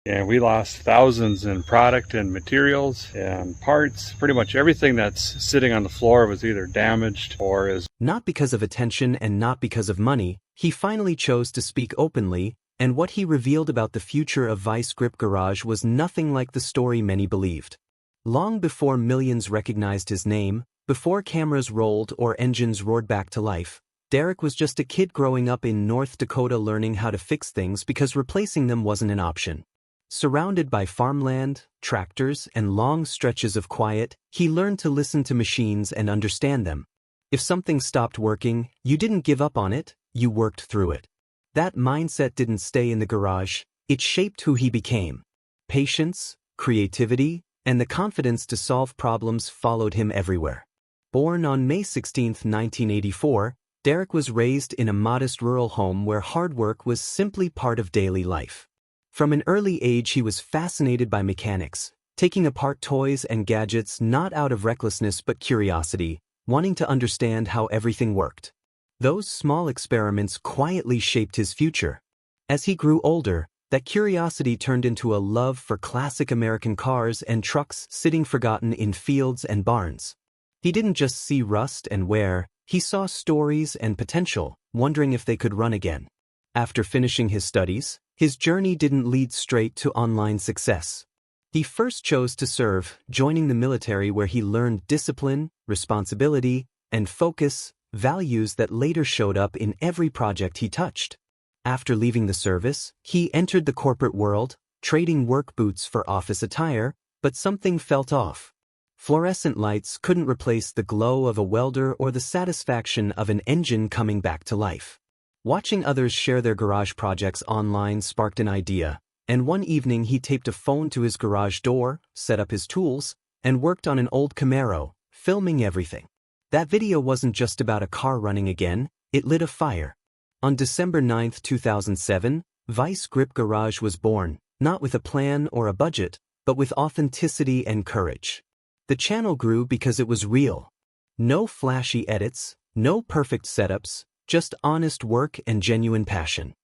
And we lost thousands in product and materials and parts. Pretty much everything that's sitting on the floor was either damaged or is. Not because of attention and not because of money, he finally chose to speak openly, and what he revealed about the future of Vice Grip Garage was nothing like the story many believed. Long before millions recognized his name, before cameras rolled or engines roared back to life, Derek was just a kid growing up in North Dakota learning how to fix things because replacing them wasn't an option. Surrounded by farmland, tractors, and long stretches of quiet, he learned to listen to machines and understand them. If something stopped working, you didn't give up on it, you worked through it. That mindset didn't stay in the garage, it shaped who he became. Patience, creativity, and the confidence to solve problems followed him everywhere. Born on May 16, 1984, Derek was raised in a modest rural home where hard work was simply part of daily life. From an early age he was fascinated by mechanics, taking apart toys and gadgets not out of recklessness but curiosity, wanting to understand how everything worked. Those small experiments quietly shaped his future. As he grew older, that curiosity turned into a love for classic American cars and trucks sitting forgotten in fields and barns. He didn't just see rust and wear, he saw stories and potential, wondering if they could run again. After finishing his studies, his journey didn't lead straight to online success. He first chose to serve, joining the military where he learned discipline, responsibility, and focus, values that later showed up in every project he touched. After leaving the service, he entered the corporate world, trading work boots for office attire, but something felt off. Fluorescent lights couldn't replace the glow of a welder or the satisfaction of an engine coming back to life. Watching others share their garage projects online sparked an idea, and one evening he taped a phone to his garage door, set up his tools, and worked on an old Camaro, filming everything. That video wasn't just about a car running again, it lit a fire. On December 9, 2007, Vice Grip Garage was born, not with a plan or a budget, but with authenticity and courage. The channel grew because it was real. No flashy edits, no perfect setups, just honest work and genuine passion.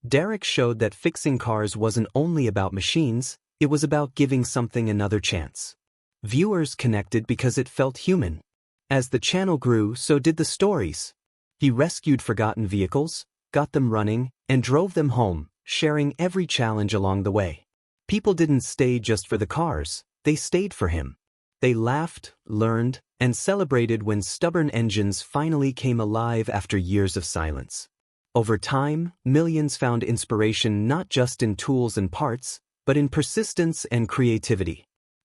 Derek showed that fixing cars wasn't only about machines, it was about giving something another chance. Viewers connected because it felt human. As the channel grew, so did the stories. He rescued forgotten vehicles, got them running, and drove them home, sharing every challenge along the way. People didn't stay just for the cars, they stayed for him. They laughed, learned, and celebrated when stubborn engines finally came alive after years of silence. Over time, millions found inspiration not just in tools and parts, but in persistence and creativity.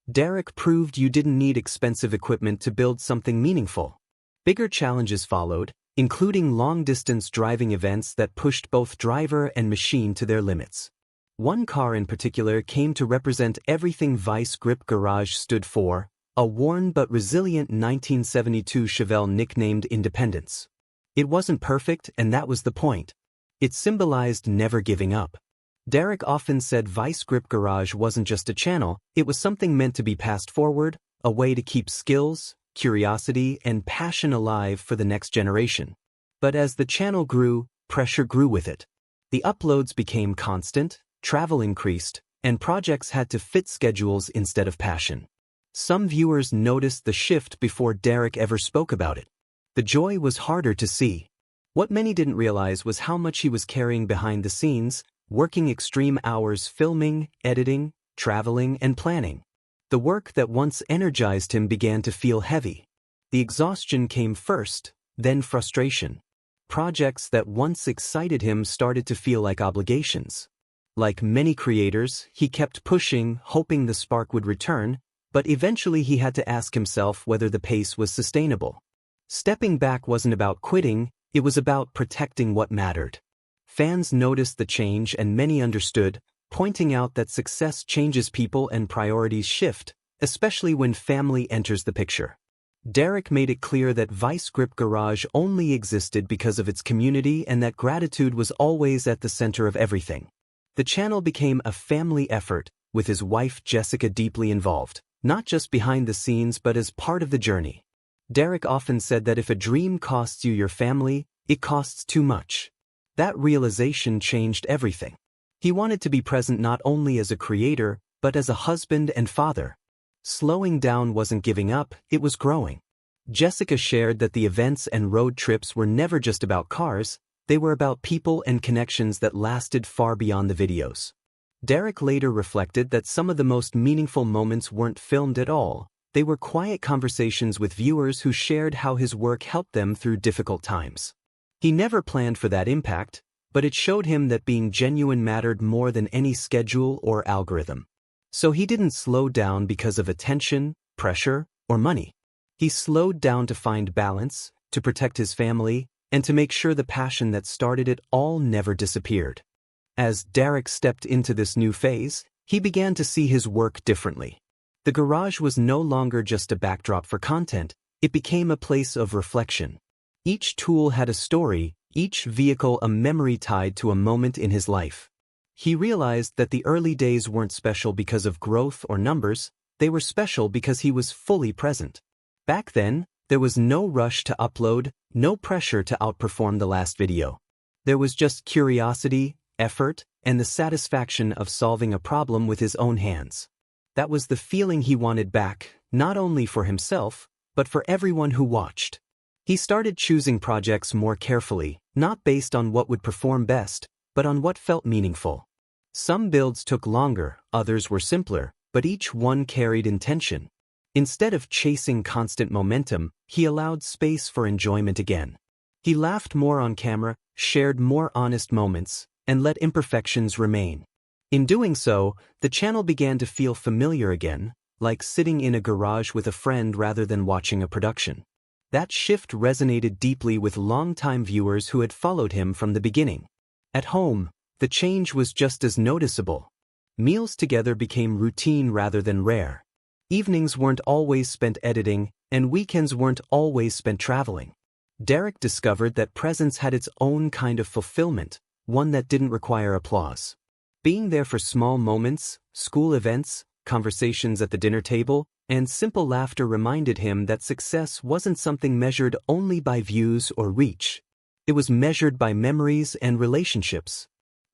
Derek proved you didn't need expensive equipment to build something meaningful. Bigger challenges followed, including long-distance driving events that pushed both driver and machine to their limits. One car in particular came to represent everything Vice Grip Garage stood for, a worn but resilient 1972 Chevelle nicknamed Independence. It wasn't perfect, and that was the point. It symbolized never giving up. Derek often said Vice Grip Garage wasn't just a channel, it was something meant to be passed forward, a way to keep skills, curiosity, and passion alive for the next generation. But as the channel grew, pressure grew with it. The uploads became constant, travel increased, and projects had to fit schedules instead of passion. Some viewers noticed the shift before Derek ever spoke about it. The joy was harder to see. What many didn't realize was how much he was carrying behind the scenes, working extreme hours filming, editing, traveling, and planning. The work that once energized him began to feel heavy. The exhaustion came first, then frustration. Projects that once excited him started to feel like obligations. Like many creators, he kept pushing, hoping the spark would return, but eventually he had to ask himself whether the pace was sustainable. Stepping back wasn't about quitting, it was about protecting what mattered. Fans noticed the change and many understood, pointing out that success changes people and priorities shift, especially when family enters the picture. Derek made it clear that Vice Grip Garage only existed because of its community and that gratitude was always at the center of everything. The channel became a family effort, with his wife Jessica deeply involved, not just behind the scenes but as part of the journey. Derek often said that if a dream costs you your family, it costs too much. That realization changed everything. He wanted to be present not only as a creator, but as a husband and father. Slowing down wasn't giving up, it was growing. Jessica shared that the events and road trips were never just about cars, they were about people and connections that lasted far beyond the videos. Derek later reflected that some of the most meaningful moments weren't filmed at all, they were quiet conversations with viewers who shared how his work helped them through difficult times. He never planned for that impact, but it showed him that being genuine mattered more than any schedule or algorithm. So he didn't slow down because of attention, pressure, or money. He slowed down to find balance, to protect his family, and to make sure the passion that started it all never disappeared. As Derek stepped into this new phase, he began to see his work differently. The garage was no longer just a backdrop for content, it became a place of reflection. Each tool had a story, each vehicle a memory tied to a moment in his life. He realized that the early days weren't special because of growth or numbers, they were special because he was fully present. Back then, there was no rush to upload, no pressure to outperform the last video. There was just curiosity, effort, and the satisfaction of solving a problem with his own hands. That was the feeling he wanted back, not only for himself, but for everyone who watched. He started choosing projects more carefully, not based on what would perform best, but on what felt meaningful. Some builds took longer, others were simpler, but each one carried intention. Instead of chasing constant momentum, he allowed space for enjoyment again. He laughed more on camera, shared more honest moments, and let imperfections remain. In doing so, the channel began to feel familiar again, like sitting in a garage with a friend rather than watching a production. That shift resonated deeply with longtime viewers who had followed him from the beginning. At home, the change was just as noticeable. Meals together became routine rather than rare. Evenings weren't always spent editing, and weekends weren't always spent traveling. Derek discovered that presence had its own kind of fulfillment, one that didn't require applause. Being there for small moments, school events, conversations at the dinner table, and simple laughter reminded him that success wasn't something measured only by views or reach. It was measured by memories and relationships.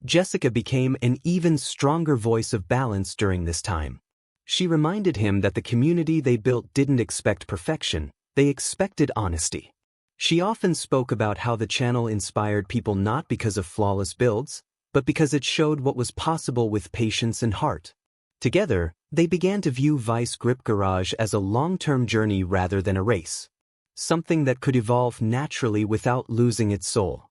Jessica became an even stronger voice of balance during this time. She reminded him that the community they built didn't expect perfection, they expected honesty. She often spoke about how the channel inspired people not because of flawless builds, but because it showed what was possible with patience and heart. Together, they began to view Vice Grip Garage as a long-term journey rather than a race. Something that could evolve naturally without losing its soul.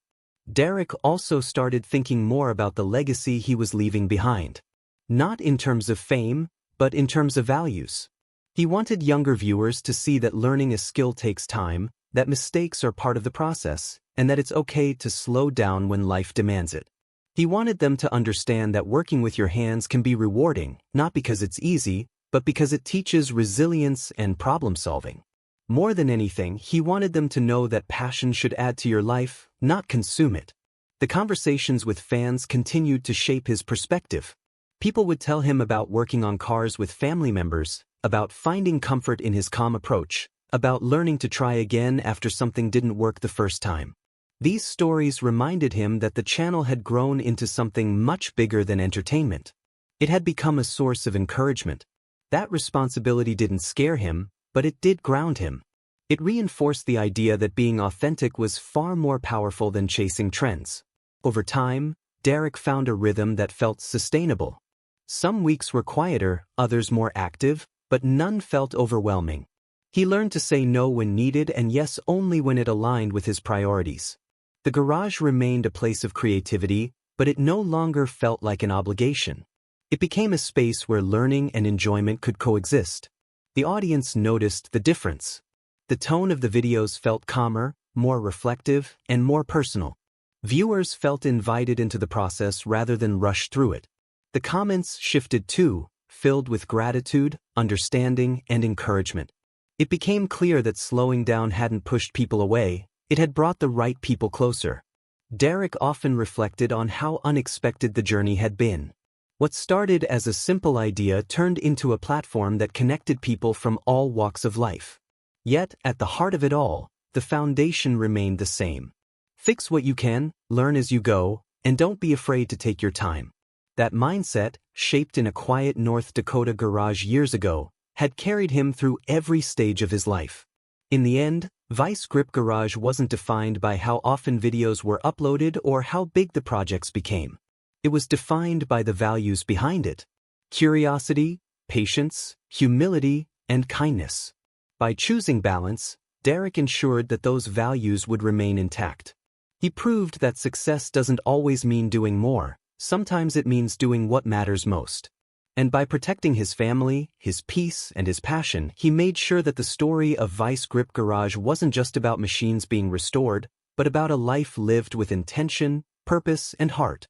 Derek also started thinking more about the legacy he was leaving behind. Not in terms of fame, but in terms of values. He wanted younger viewers to see that learning a skill takes time, that mistakes are part of the process, and that it's okay to slow down when life demands it. He wanted them to understand that working with your hands can be rewarding, not because it's easy, but because it teaches resilience and problem solving. More than anything, he wanted them to know that passion should add to your life, not consume it. The conversations with fans continued to shape his perspective. People would tell him about working on cars with family members, about finding comfort in his calm approach, about learning to try again after something didn't work the first time. These stories reminded him that the channel had grown into something much bigger than entertainment. It had become a source of encouragement. That responsibility didn't scare him, but it did ground him. It reinforced the idea that being authentic was far more powerful than chasing trends. Over time, Derek found a rhythm that felt sustainable. Some weeks were quieter, others more active, but none felt overwhelming. He learned to say no when needed and yes only when it aligned with his priorities. The garage remained a place of creativity, but it no longer felt like an obligation. It became a space where learning and enjoyment could coexist. The audience noticed the difference. The tone of the videos felt calmer, more reflective, and more personal. Viewers felt invited into the process rather than rushed through it. The comments shifted too, filled with gratitude, understanding, and encouragement. It became clear that slowing down hadn't pushed people away, it had brought the right people closer. Derek often reflected on how unexpected the journey had been. What started as a simple idea turned into a platform that connected people from all walks of life. Yet, at the heart of it all, the foundation remained the same. Fix what you can, learn as you go, and don't be afraid to take your time. That mindset, shaped in a quiet North Dakota garage years ago, had carried him through every stage of his life. In the end, Vice Grip Garage wasn't defined by how often videos were uploaded or how big the projects became. It was defined by the values behind it: curiosity, patience, humility, and kindness. By choosing balance, Derek ensured that those values would remain intact. He proved that success doesn't always mean doing more, sometimes it means doing what matters most. And by protecting his family, his peace, and his passion, he made sure that the story of Vice Grip Garage wasn't just about machines being restored, but about a life lived with intention, purpose, and heart.